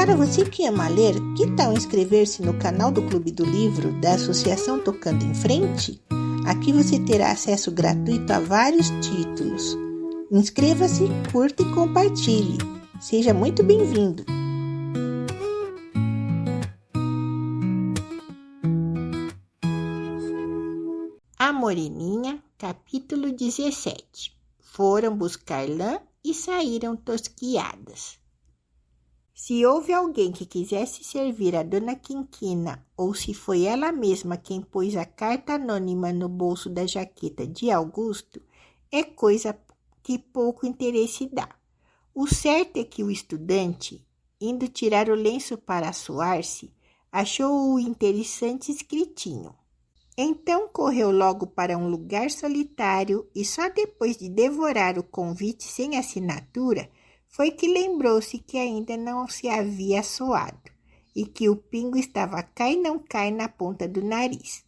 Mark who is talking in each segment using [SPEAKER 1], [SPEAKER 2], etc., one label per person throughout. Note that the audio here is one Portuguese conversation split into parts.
[SPEAKER 1] para você que ama ler, que tal inscrever-se no canal do Clube do Livro da Associação Tocando em Frente? Aqui você terá acesso gratuito a vários títulos. Inscreva-se, curta e compartilhe. Seja muito bem-vindo! A Moreninha, capítulo 17. Foram buscar lã e saíram tosquiadas. Se houve alguém que quisesse servir a Dona Quinquina, ou se foi ela mesma quem pôs a carta anônima no bolso da jaqueta de Augusto, é coisa que pouco interesse dá. O certo é que o estudante, indo tirar o lenço para assoar-se, achou-o interessante escritinho. Então correu logo para um lugar solitário e só depois de devorar o convite sem assinatura foi que lembrou-se que ainda não se havia assoado e que o pingo estava cai não cai na ponta do nariz.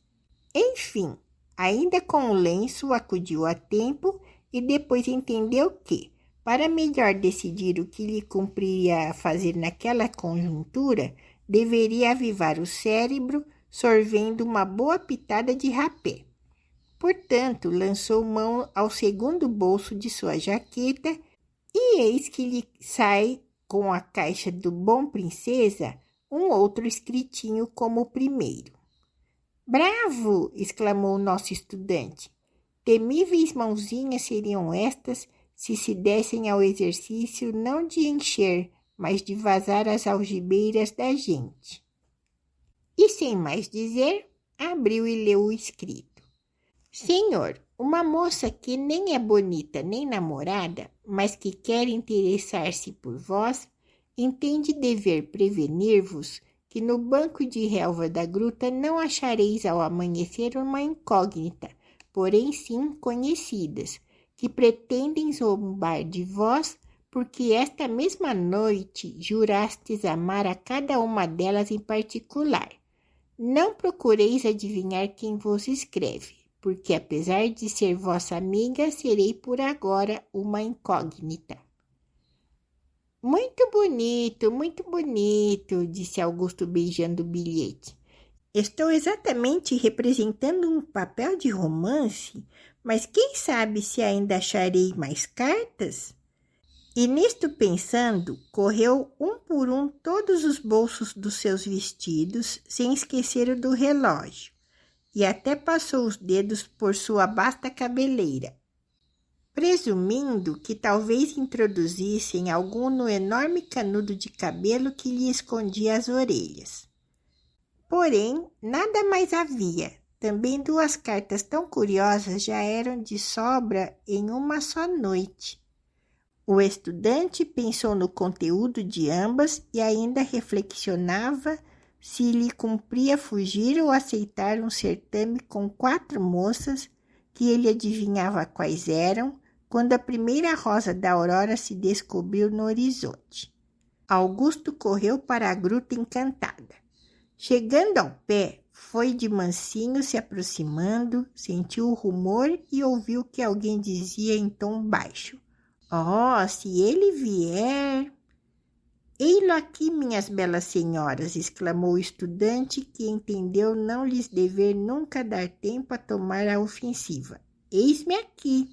[SPEAKER 1] Enfim, ainda com o lenço acudiu a tempo e depois entendeu que, para melhor decidir o que lhe cumpria fazer naquela conjuntura, deveria avivar o cérebro sorvendo uma boa pitada de rapé. Portanto, lançou mão ao segundo bolso de sua jaqueta e eis que lhe sai com a caixa do Bom Princesa um outro escritinho como o primeiro. Bravo! Exclamou o nosso estudante. Temíveis mãozinhas seriam estas se dessem ao exercício não de encher, mas de vazar as algibeiras da gente. E sem mais dizer, abriu e leu o escrito. Senhor, uma moça que nem é bonita nem namorada, mas que quer interessar-se por vós, entende dever prevenir-vos que no banco de relva da gruta não achareis ao amanhecer uma incógnita, porém sim conhecidas, que pretendem zombar de vós, porque esta mesma noite jurastes amar a cada uma delas em particular. Não procureis adivinhar quem vos escreve, porque apesar de ser vossa amiga, serei por agora uma incógnita. Muito bonito, disse Augusto beijando o bilhete. Estou exatamente representando um papel de romance, mas quem sabe se ainda acharei mais cartas? E nisto pensando, correu um por um todos os bolsos dos seus vestidos, sem esquecer o do relógio, e até passou os dedos por sua vasta cabeleira, presumindo que talvez introduzissem algum no enorme canudo de cabelo que lhe escondia as orelhas. Porém, nada mais havia. Também 2 cartas tão curiosas já eram de sobra em uma só noite. O estudante pensou no conteúdo de ambas e ainda reflexionava se lhe cumpria fugir ou aceitar um certame com 4 moças que ele adivinhava quais eram, quando a primeira rosa da aurora se descobriu no horizonte. Augusto correu para a gruta encantada. Chegando ao pé, foi de mansinho se aproximando, sentiu o rumor e ouviu que alguém dizia em tom baixo: "Oh, se ele vier..." "Ei-lo aqui, minhas belas senhoras!" exclamou o estudante, que entendeu não lhes dever nunca dar tempo a tomar a ofensiva. "Eis-me aqui!"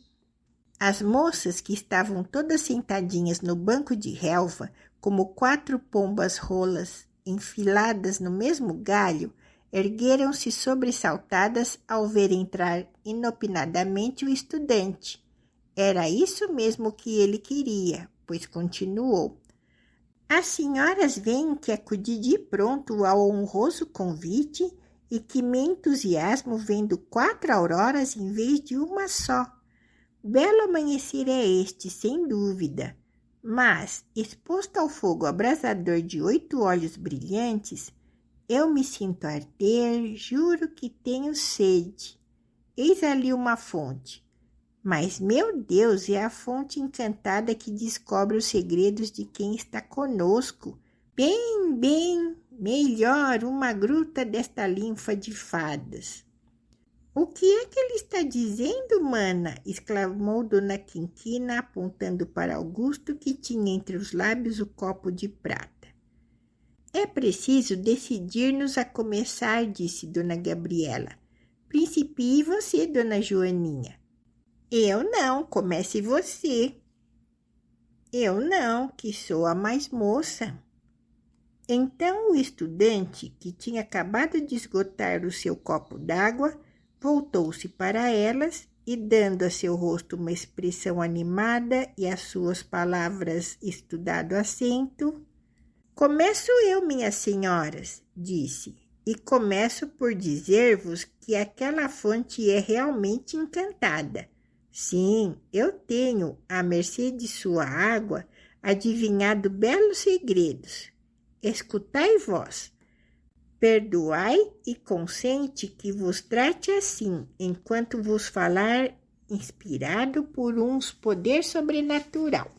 [SPEAKER 1] As moças, que estavam todas sentadinhas no banco de relva, como 4 pombas rolas enfiladas no mesmo galho, ergueram-se sobressaltadas ao ver entrar inopinadamente o estudante. Era isso mesmo que ele queria, pois continuou: "As senhoras veem que acudi de pronto ao honroso convite e que me entusiasmo vendo 4 auroras em vez de uma só. Belo amanhecer é este, sem dúvida, mas, exposto ao fogo abrasador de 8 olhos brilhantes, eu me sinto arder, juro que tenho sede. Eis ali uma fonte. Mas, meu Deus, é a fonte encantada que descobre os segredos de quem está conosco. Bem, melhor uma gruta desta linfa de fadas." "O que é que ele está dizendo, mana?" exclamou Dona Quinquina, apontando para Augusto, que tinha entre os lábios o copo de prata. É preciso decidir-nos a começar, disse Dona Gabriela. Principie você, Dona Joaninha. Eu não, comece você. Eu não, que sou a mais moça. Então o estudante, que tinha acabado de esgotar o seu copo d'água, voltou-se para elas e, dando a seu rosto uma expressão animada e às suas palavras estudado acento, começo eu, minhas senhoras, disse, e começo por dizer-vos que aquela fonte é realmente encantada. Sim, eu tenho, à mercê de sua água, adivinhado belos segredos. Escutai vós. Perdoai e consente que vos trate assim, enquanto vos falar inspirado por uns poder sobrenatural.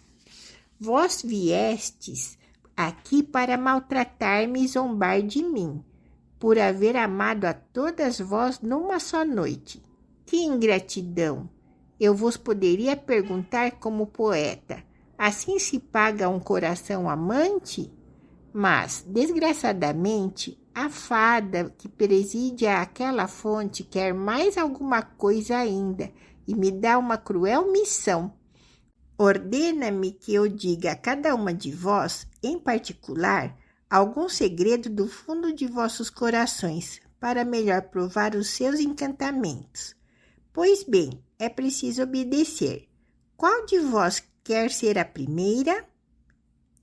[SPEAKER 1] Vós viestes aqui para maltratar-me e zombar de mim, por haver amado a todas vós numa só noite. Que ingratidão! Eu vos poderia perguntar como poeta, assim se paga um coração amante? Mas, desgraçadamente, a fada que preside aquela fonte quer mais alguma coisa ainda e me dá uma cruel missão. Ordena-me que eu diga a cada uma de vós, em particular, algum segredo do fundo de vossos corações, para melhor provar os seus encantamentos. Pois bem, é preciso obedecer. Qual de vós quer ser a primeira?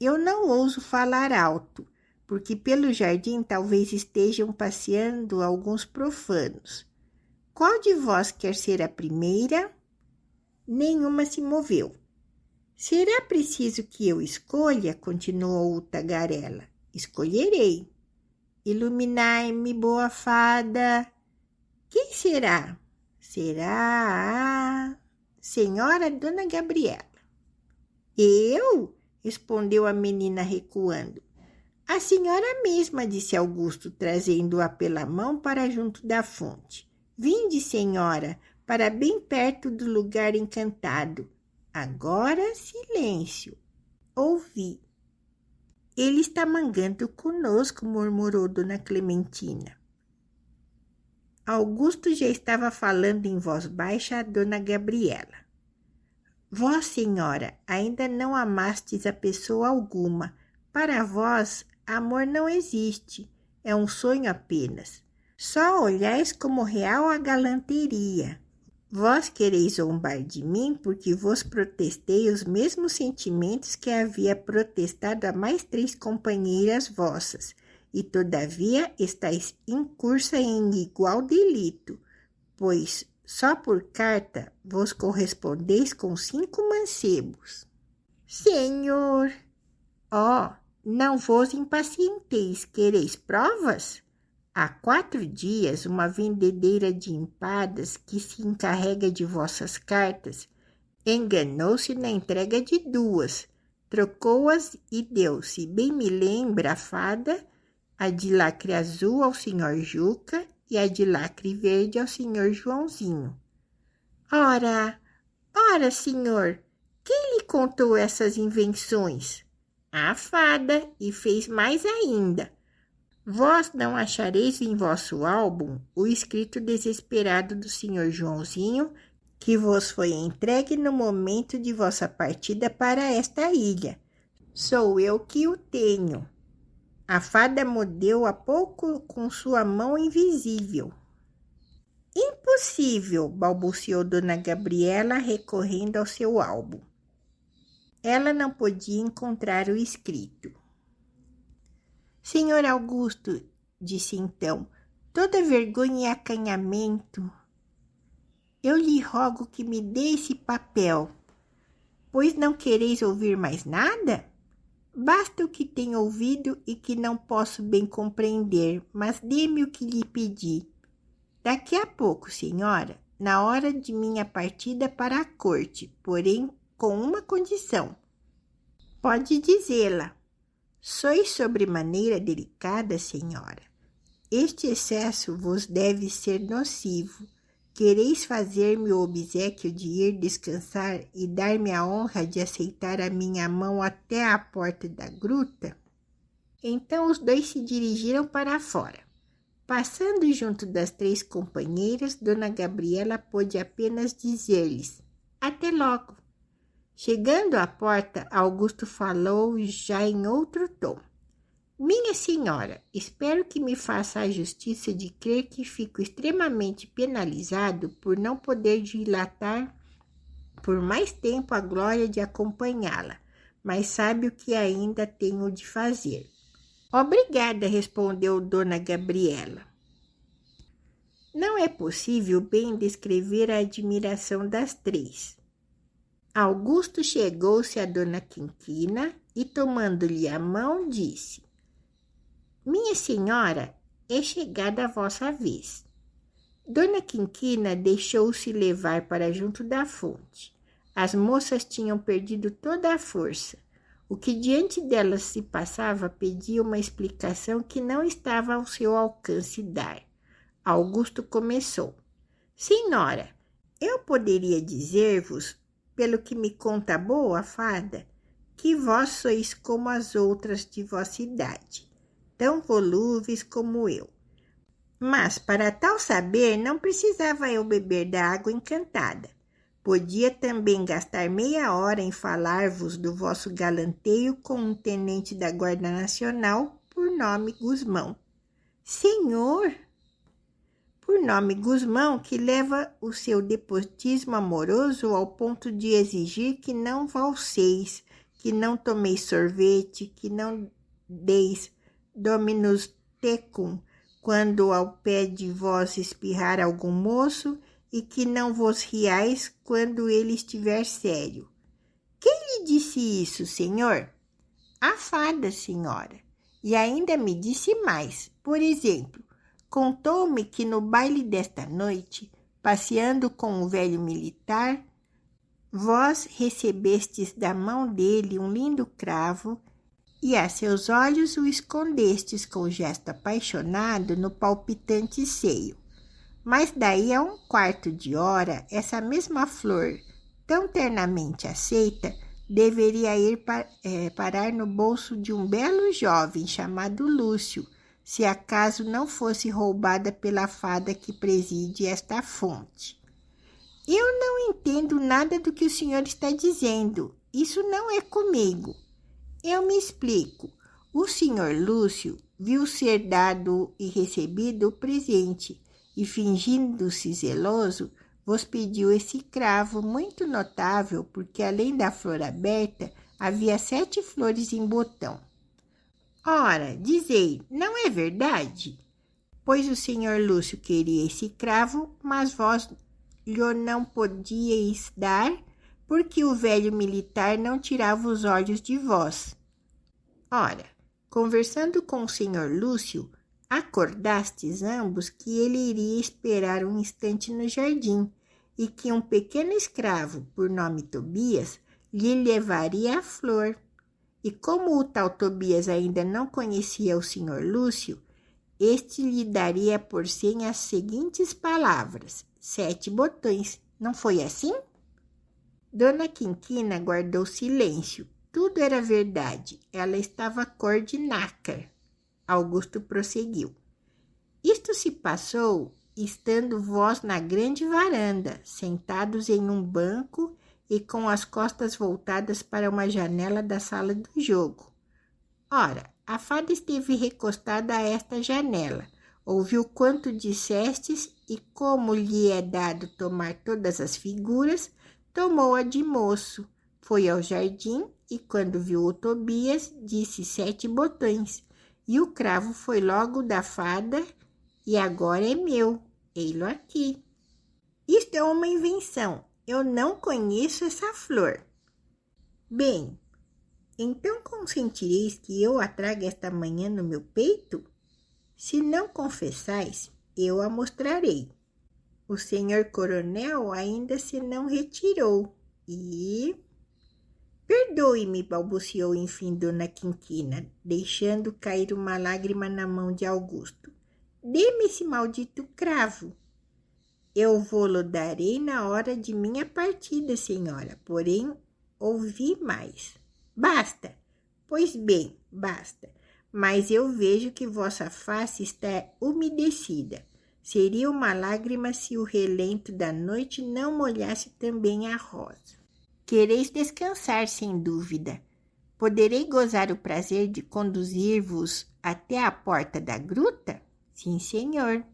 [SPEAKER 1] Eu não ouso falar alto, porque pelo jardim talvez estejam passeando alguns profanos. Qual de vós quer ser a primeira? Nenhuma se moveu. Será preciso que eu escolha? Continuou o tagarela. Escolherei. Iluminai-me, boa fada. Quem será? Será a senhora Dona Gabriela. Eu? Respondeu a menina recuando. A senhora mesma, disse Augusto, trazendo-a pela mão para junto da fonte. Vinde, senhora, para bem perto do lugar encantado. Agora, silêncio. Ouvi. Ele está mangando conosco, murmurou Dona Clementina. Augusto já estava falando em voz baixa a Dona Gabriela. Vós, senhora, ainda não amastes a pessoa alguma. Para vós, amor não existe. É um sonho apenas. Só olhais como real a galanteria. Vós quereis zombar de mim porque vos protestei os mesmos sentimentos que havia protestado a mais 3 companheiras vossas, e todavia estáis incursa em igual delito, pois só por carta vos correspondeis com 5 mancebos. Senhor! Não vos impacienteis, quereis provas? Há 4 dias, uma vendedeira de empadas que se encarrega de vossas cartas enganou-se na entrega de 2, trocou-as e deu, se bem me lembra a fada, a de lacre azul ao senhor Juca e a de lacre verde ao senhor Joãozinho. Ora, senhor, quem lhe contou essas invenções? A fada, e fez mais ainda. Vós não achareis em vosso álbum o escrito desesperado do senhor Joãozinho, que vos foi entregue no momento de vossa partida para esta ilha. Sou eu que o tenho. A fada mordeu há pouco com sua mão invisível. Impossível, balbuciou Dona Gabriela, recorrendo ao seu álbum. Ela não podia encontrar o escrito. Senhor Augusto, disse então, toda vergonha e acanhamento, eu lhe rogo que me dê esse papel, pois não quereis ouvir mais nada? Basta o que tenho ouvido e que não posso bem compreender, mas dê-me o que lhe pedi. Daqui a pouco, senhora, na hora de minha partida para a corte, porém com uma condição. Pode dizê-la. Sois sobremaneira delicada, senhora. Este excesso vos deve ser nocivo. Quereis fazer-me o obséquio de ir descansar e dar-me a honra de aceitar a minha mão até à porta da gruta? Então os dois se dirigiram para fora. Passando junto das 3 companheiras, Dona Gabriela pôde apenas dizer-lhes: até logo. Chegando à porta, Augusto falou já em outro tom: minha senhora, espero que me faça a justiça de crer que fico extremamente penalizado por não poder dilatar por mais tempo a glória de acompanhá-la, mas sabe o que ainda tenho de fazer. Obrigada, respondeu Dona Gabriela. Não é possível bem descrever a admiração das 3. Augusto chegou-se a Dona Quinquina e, tomando-lhe a mão, disse: minha senhora, é chegada a vossa vez. Dona Quinquina deixou-se levar para junto da fonte. As moças tinham perdido toda a força. O que diante delas se passava pedia uma explicação que não estava ao seu alcance dar. Augusto começou: senhora, eu poderia dizer-vos, pelo que me conta a boa fada, que vós sois como as outras de vossa idade, tão volúveis como eu. Mas para tal saber não precisava eu beber da água encantada. Podia também gastar meia hora em falar-vos do vosso galanteio com um tenente da Guarda Nacional por nome Gusmão. Senhor! Por nome Gusmão, que leva o seu despotismo amoroso ao ponto de exigir que não valseis, que não tomeis sorvete, que não deis Dominus tecum quando ao pé de vós espirrar algum moço, e que não vos riais quando ele estiver sério. Quem lhe disse isso, senhor? A fada, senhora. E ainda me disse mais. Por exemplo, contou-me que no baile desta noite, passeando com o velho militar, vós recebestes da mão dele um lindo cravo e a seus olhos o escondestes com gesto apaixonado no palpitante seio. Mas daí a 1/4 de hora, essa mesma flor, tão ternamente aceita, deveria ir parar no bolso de um belo jovem chamado Lúcio, se acaso não fosse roubada pela fada que preside esta fonte. Eu não entendo nada do que o senhor está dizendo. Isso não é comigo. Eu me explico. O senhor Lúcio viu ser dado e recebido o presente, e fingindo-se zeloso, vos pediu esse cravo muito notável, porque além da flor aberta, havia 7 flores em botão. Ora, dizei, não é verdade? Pois o senhor Lúcio queria esse cravo, mas vós lhe não podíeis dar, porque o velho militar não tirava os olhos de vós. Ora, conversando com o senhor Lúcio, acordastes ambos que ele iria esperar um instante no jardim e que um pequeno escravo, por nome Tobias, lhe levaria a flor. E como o tal Tobias ainda não conhecia o senhor Lúcio, este lhe daria por senha as seguintes palavras: 7 botões. Não foi assim? Dona Quinquina guardou silêncio. Tudo era verdade. Ela estava cor de nácar. Augusto prosseguiu: isto se passou estando vós na grande varanda, sentados em um banco e com as costas voltadas para uma janela da sala do jogo. Ora, a fada esteve recostada a esta janela, ouviu quanto dissestes e, como lhe é dado tomar todas as figuras, tomou-a de moço, foi ao jardim e, quando viu o Tobias, disse 7 botões. E o cravo foi logo da fada e agora é meu, ei-lo aqui. Isto é uma invenção, eu não conheço essa flor. Bem, então consentireis que eu a traga esta manhã no meu peito? Se não confessais, eu a mostrarei. O senhor coronel ainda se não retirou e... Perdoe-me, balbuciou enfim Dona Quinquina, deixando cair uma lágrima na mão de Augusto. Dê-me esse maldito cravo. Eu vô-lo darei na hora de minha partida, senhora, porém ouvi mais. Basta, pois bem, basta, mas eu vejo que vossa face está umedecida. Seria uma lágrima se o relento da noite não molhasse também a rosa. Quereis descansar, sem dúvida. Poderei gozar o prazer de conduzir-vos até a porta da gruta? Sim, senhor.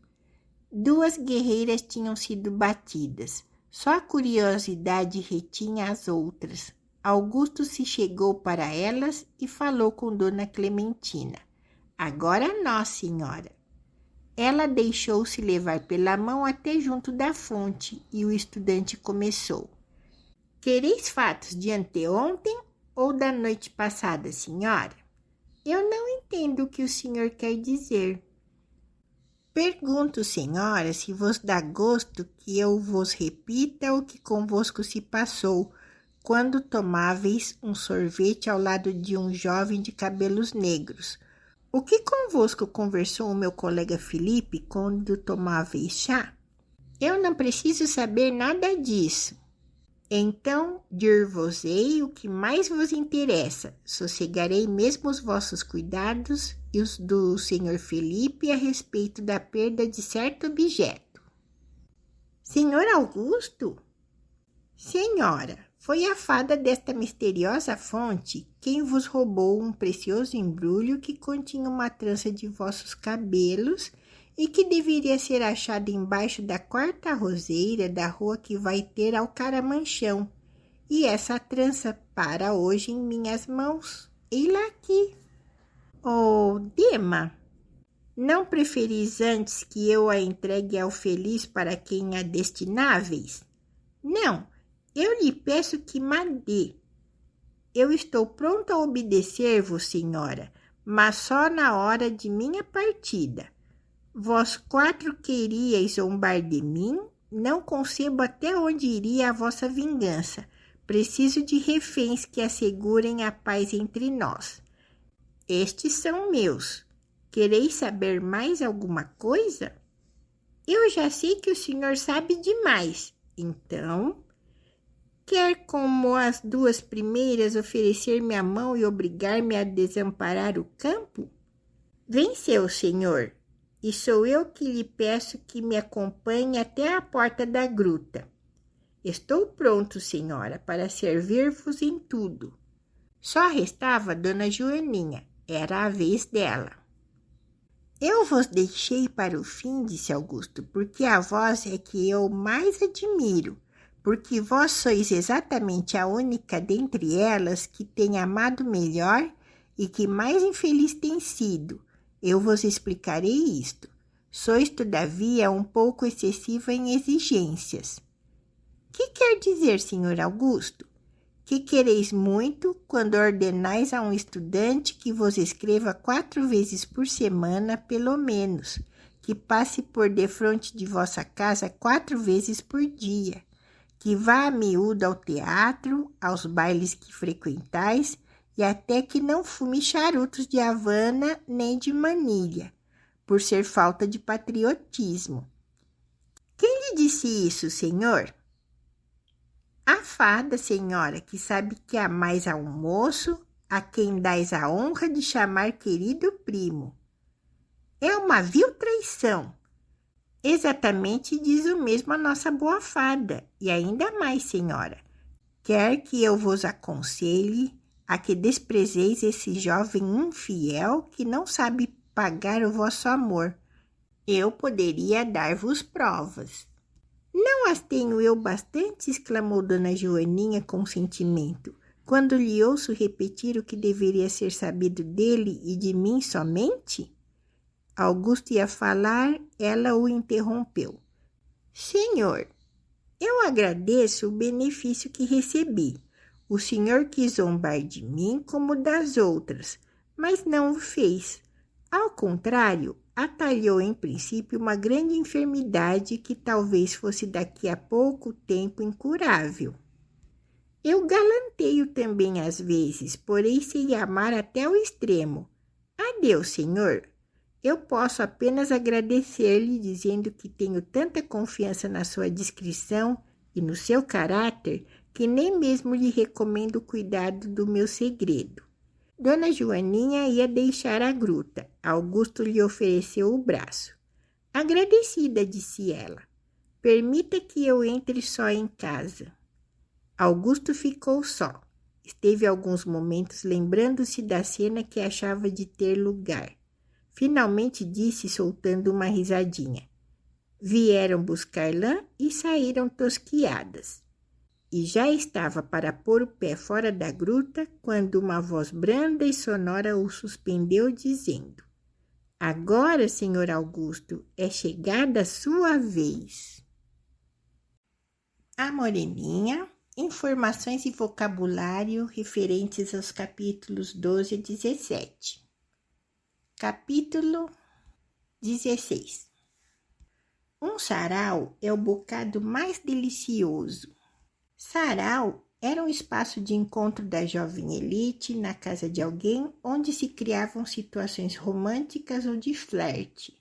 [SPEAKER 1] 2 guerreiras tinham sido batidas. Só a curiosidade retinha as outras. Augusto se chegou para elas e falou com Dona Clementina. Agora nós, senhora. Ela deixou-se levar pela mão até junto da fonte e o estudante começou. Quereis fatos de anteontem ou da noite passada, senhora? Eu não entendo o que o senhor quer dizer. Pergunto, senhora, se vos dá gosto que eu vos repita o que convosco se passou, quando tomáveis um sorvete ao lado de um jovem de cabelos negros. O que convosco conversou o meu colega Felipe quando tomáveis chá? Eu não preciso saber nada disso. Então, dir-vos-ei o que mais vos interessa. Sossegarei mesmo os vossos cuidados e os do senhor Felipe a respeito da perda de certo objeto. Senhor Augusto? Senhora, foi a fada desta misteriosa fonte quem vos roubou um precioso embrulho que continha uma trança de vossos cabelos e que deveria ser achado embaixo da 4ª roseira da rua que vai ter ao Caramanchão. E essa trança para hoje em minhas mãos. Ei-la aqui. Oh, Dema, não preferis antes que eu a entregue ao feliz para quem a destináveis? Não, eu lhe peço que m'a dê. Eu estou pronto a obedecer-vos, senhora, mas só na hora de minha partida. Vós 4 queríeis zombar de mim? Não concebo até onde iria a vossa vingança. Preciso de reféns que assegurem a paz entre nós. Estes são meus. Quereis saber mais alguma coisa? Eu já sei que o senhor sabe demais. Então, quer como as 2 primeiras oferecer-me a mão e obrigar-me a desamparar o campo? Venceu, senhor. E sou eu que lhe peço que me acompanhe até a porta da gruta. Estou pronto, senhora, para servir-vos em tudo. Só restava Dona Joaninha, era a vez dela. Eu vos deixei para o fim, disse Augusto, porque a vós é que eu mais admiro, porque vós sois exatamente a única dentre elas que tem amado melhor e que mais infeliz tem sido. Eu vos explicarei isto. Sois, todavia, um pouco excessiva em exigências. Que quer dizer, senhor Augusto? Que quereis muito quando ordenais a um estudante que vos escreva 4 vezes por semana, pelo menos, que passe por defronte de vossa casa 4 vezes por dia, que vá a miúdo ao teatro, aos bailes que frequentais, e até que não fume charutos de Havana nem de Manilha, por ser falta de patriotismo. Quem lhe disse isso, senhor? A fada, senhora, que sabe que amais a um moço, a quem dais a honra de chamar querido primo. É uma vil traição. Exatamente diz o mesmo a nossa boa fada, e ainda mais, senhora. Quer que eu vos aconselhe a que desprezeis esse jovem infiel que não sabe pagar o vosso amor. Eu poderia dar-vos provas. Não as tenho eu bastante, exclamou Dona Joaninha com sentimento, quando lhe ouço repetir o que deveria ser sabido dele e de mim somente? Augusto ia falar, ela o interrompeu. Senhor, eu agradeço o benefício que recebi. O senhor quis zombar de mim como das outras, mas não o fez. Ao contrário, atalhou em princípio uma grande enfermidade que talvez fosse daqui a pouco tempo incurável. Eu galanteio também às vezes, porém sei amar até o extremo. Adeus, senhor. Eu posso apenas agradecer-lhe dizendo que tenho tanta confiança na sua discrição e no seu caráter que nem mesmo lhe recomendo o cuidado do meu segredo. Dona Joaninha ia deixar a gruta. Augusto lhe ofereceu o braço. Agradecida, disse ela. Permita que eu entre só em casa. Augusto ficou só. Esteve alguns momentos lembrando-se da cena que achava de ter lugar. Finalmente disse, soltando uma risadinha. Vieram buscar lã e saíram tosquiadas. E já estava para pôr o pé fora da gruta, quando uma voz branda e sonora o suspendeu, dizendo: Agora, senhor Augusto, é chegada a sua vez. A Moreninha, informações e vocabulário referentes aos capítulos 12 a 17. Capítulo 16. Um sarau é o bocado mais delicioso. Sarau era um espaço de encontro da jovem elite na casa de alguém, onde se criavam situações românticas ou de flerte.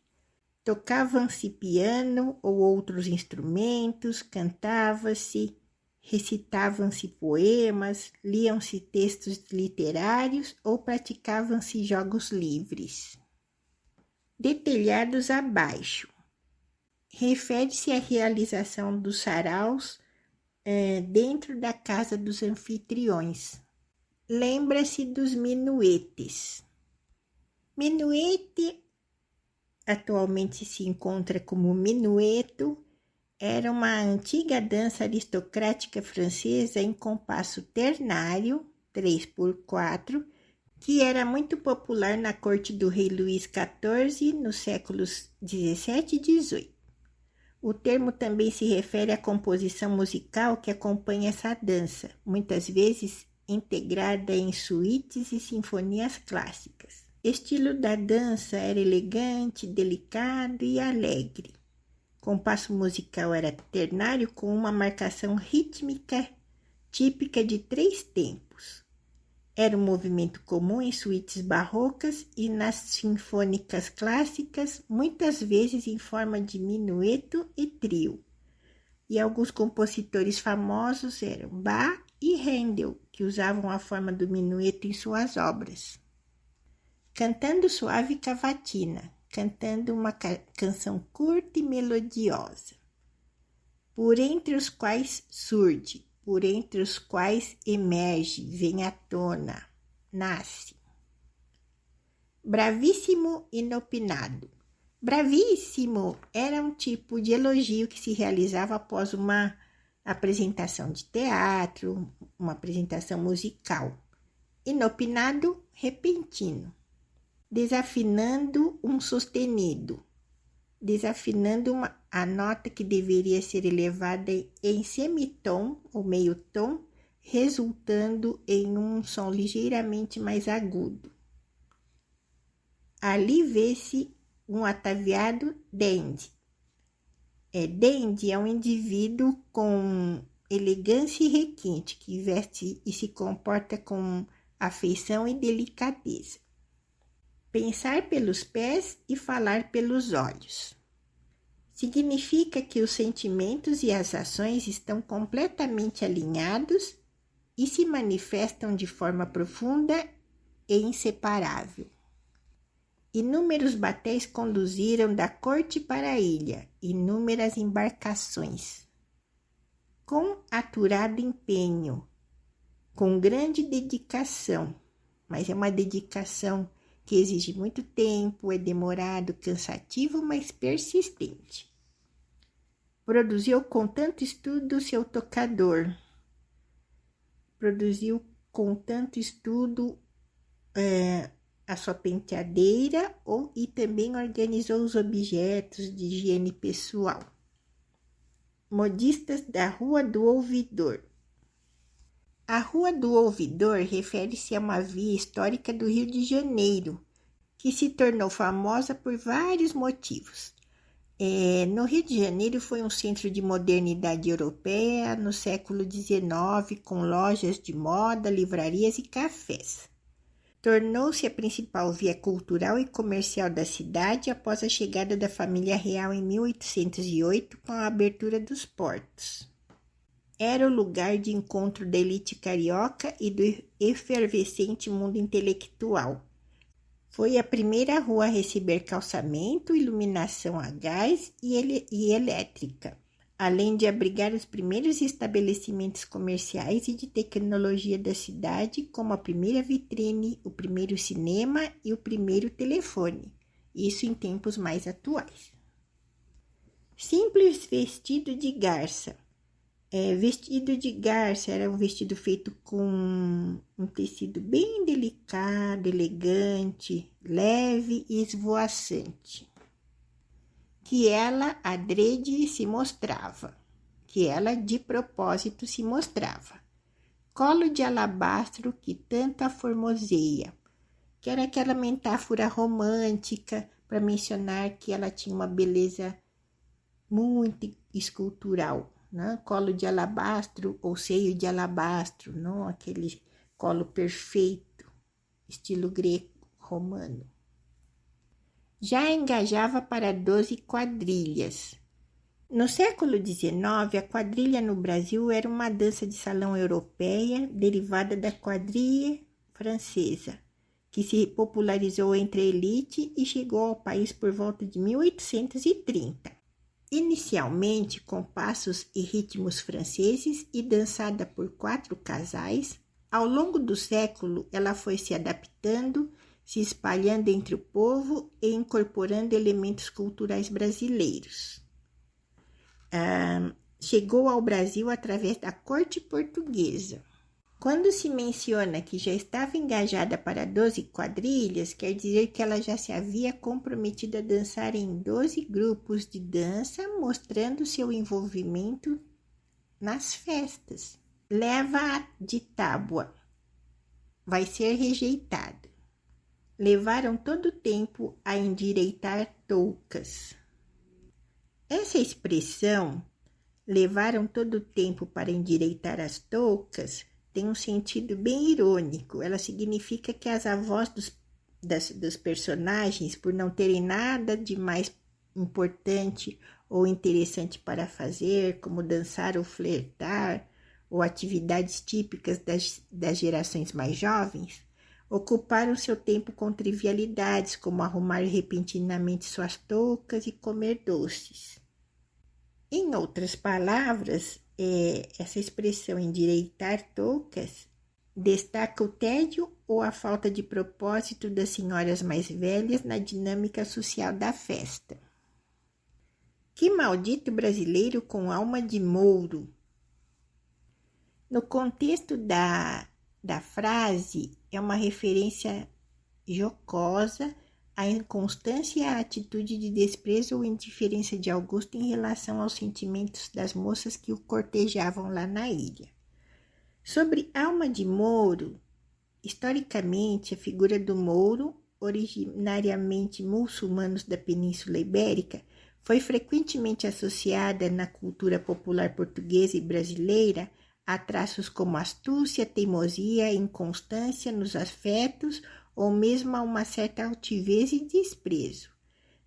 [SPEAKER 1] Tocavam-se piano ou outros instrumentos, cantava-se, recitavam-se poemas, liam-se textos literários ou praticavam-se jogos livres. Detalhados abaixo. Refere-se à realização dos saraus dentro da casa dos anfitriões. Lembra-se dos minuetes. Minuete, atualmente se encontra como minueto, era uma antiga dança aristocrática francesa em compasso ternário, 3x4, que era muito popular na corte do rei Luís XIV nos séculos 17 e 18. O termo também se refere à composição musical que acompanha essa dança, muitas vezes integrada em suítes e sinfonias clássicas. O estilo da dança era elegante, delicado e alegre. O compasso musical era ternário com uma marcação rítmica típica de 3 tempos. Era um movimento comum em suítes barrocas e nas sinfônicas clássicas, muitas vezes em forma de minueto e trio. E alguns compositores famosos eram Bach e Handel, que usavam a forma do minueto em suas obras. Cantando suave cavatina, cantando uma canção curta e melodiosa, por entre os quais surge, por entre os quais emerge, vem à tona, nasce. Bravíssimo, inopinado. Bravíssimo era um tipo de elogio que se realizava após uma apresentação de teatro, uma apresentação musical. Inopinado, repentino. Desafinando um sustenido. Desafinando a nota que deveria ser elevada em semitom ou meio tom, resultando em um som ligeiramente mais agudo. Ali vê-se um ataviado dandy. Dandy é um indivíduo com elegância e requinte, que veste e se comporta com afeição e delicadeza. Pensar pelos pés e falar pelos olhos. Significa que os sentimentos e as ações estão completamente alinhados e se manifestam de forma profunda e inseparável. Inúmeros batéis conduziram da corte para a ilha, inúmeras embarcações. Com aturado empenho, com grande dedicação, mas é uma dedicação que exige muito tempo, é demorado, cansativo, mas persistente. Produziu com tanto estudo seu tocador. Produziu com tanto estudo a sua penteadeira e também organizou os objetos de higiene pessoal. Modistas da Rua do Ouvidor. A Rua do Ouvidor refere-se a uma via histórica do Rio de Janeiro, que se tornou famosa por vários motivos. No Rio de Janeiro foi um centro de modernidade europeia no século XIX, com lojas de moda, livrarias e cafés. Tornou-se a principal via cultural e comercial da cidade após a chegada da família real em 1808, com a abertura dos portos. Era o lugar de encontro da elite carioca e do efervescente mundo intelectual. Foi a primeira rua a receber calçamento, iluminação a gás e elétrica, além de abrigar os primeiros estabelecimentos comerciais e de tecnologia da cidade, como a primeira vitrine, o primeiro cinema e o primeiro telefone. Isso em tempos mais atuais. Simples vestido de garça. Vestido de garça era um vestido feito com um tecido bem delicado, elegante, leve e esvoaçante. Que ela adrede se mostrava, que ela de propósito se mostrava. Colo de alabastro que tanto a formoseia, que era aquela metáfora romântica para mencionar que ela tinha uma beleza muito escultural. Né? Colo de alabastro ou seio de alabastro, não aquele colo perfeito, estilo greco-romano. Já engajava para 12 quadrilhas. No século XIX, a quadrilha no Brasil era uma dança de salão europeia derivada da quadrilha francesa, que se popularizou entre a elite e chegou ao país por volta de 1830. Inicialmente com passos e ritmos franceses e dançada por 4 casais, ao longo do século ela foi se adaptando, se espalhando entre o povo e incorporando elementos culturais brasileiros. Chegou ao Brasil através da corte portuguesa. Quando se menciona que já estava engajada para 12 quadrilhas, quer dizer que ela já se havia comprometido a dançar em 12 grupos de dança, mostrando seu envolvimento nas festas. Leva de tábua, vai ser rejeitada. Levaram todo o tempo a endireitar toucas. Essa expressão, levaram todo o tempo para endireitar as toucas, tem um sentido bem irônico. Ela significa que as avós dos personagens, por não terem nada de mais importante ou interessante para fazer, como dançar ou flertar, ou atividades típicas das gerações mais jovens, ocuparam seu tempo com trivialidades, como arrumar repentinamente suas toucas e comer doces. Em outras palavras, essa expressão endireitar toucas destaca o tédio ou a falta de propósito das senhoras mais velhas na dinâmica social da festa. Que maldito brasileiro com alma de mouro! No contexto da frase, é uma referência jocosa à inconstância e à atitude de desprezo ou indiferença de Augusto em relação aos sentimentos das moças que o cortejavam lá na ilha. Sobre alma de mouro, historicamente, a figura do mouro, originariamente muçulmanos da Península Ibérica, foi frequentemente associada na cultura popular portuguesa e brasileira a traços como astúcia, teimosia, inconstância nos afetos ou mesmo a uma certa altivez e desprezo.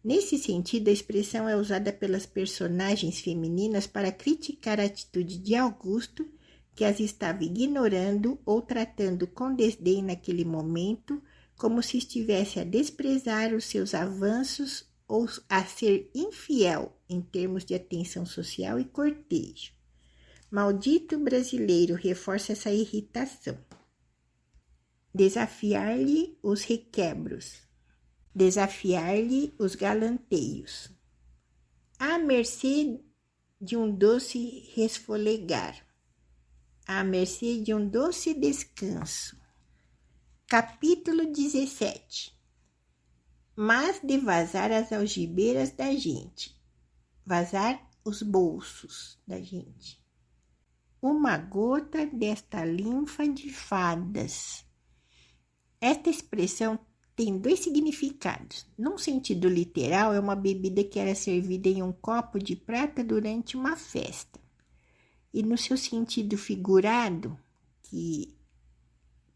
[SPEAKER 1] Nesse sentido, a expressão é usada pelas personagens femininas para criticar a atitude de Augusto, que as estava ignorando ou tratando com desdém naquele momento, como se estivesse a desprezar os seus avanços ou a ser infiel em termos de atenção social e cortejo. Maldito brasileiro reforça essa irritação. Desafiar-lhe os requebros, desafiar-lhe os galanteios, à mercê de um doce resfolegar, à mercê de um doce descanso. Capítulo 17. Mas de vazar as algibeiras da gente, vazar os bolsos da gente. Uma gota desta linfa de fadas. Esta expressão tem 2 significados. Num sentido literal, é uma bebida que era servida em um copo de prata durante uma festa. E no seu sentido figurado, que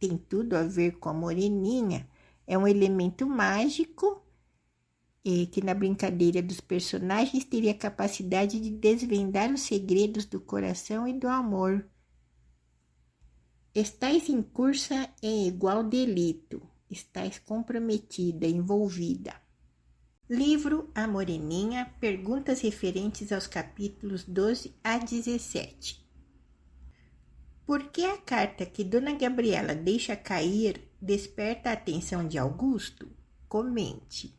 [SPEAKER 1] tem tudo a ver com a moreninha, é um elemento mágico que na brincadeira dos personagens teria a capacidade de desvendar os segredos do coração e do amor. Estais incursa em igual delito, estais comprometida, envolvida. Livro A Moreninha, perguntas referentes aos capítulos 12 a 17. Por que a carta que Dona Gabriela deixa cair desperta a atenção de Augusto? Comente.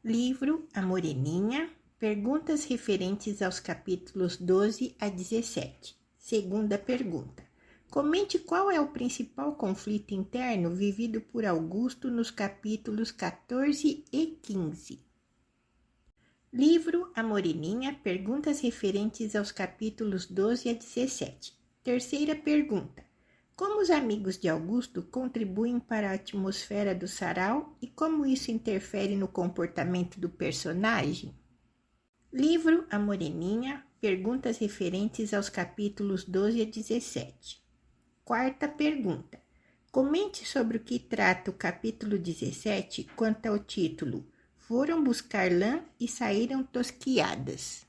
[SPEAKER 1] Livro A Moreninha, perguntas referentes aos capítulos 12 a 17. Segunda pergunta. Comente qual é o principal conflito interno vivido por Augusto nos capítulos 14 e 15. Livro A Moreninha, perguntas referentes aos capítulos 12 a 17. Terceira pergunta. Como os amigos de Augusto contribuem para a atmosfera do sarau e como isso interfere no comportamento do personagem? Livro A Moreninha, perguntas referentes aos capítulos 12 a 17. Quarta pergunta. Comente sobre o que trata o capítulo 17 quanto ao título Foram buscar lã e saíram tosquiadas.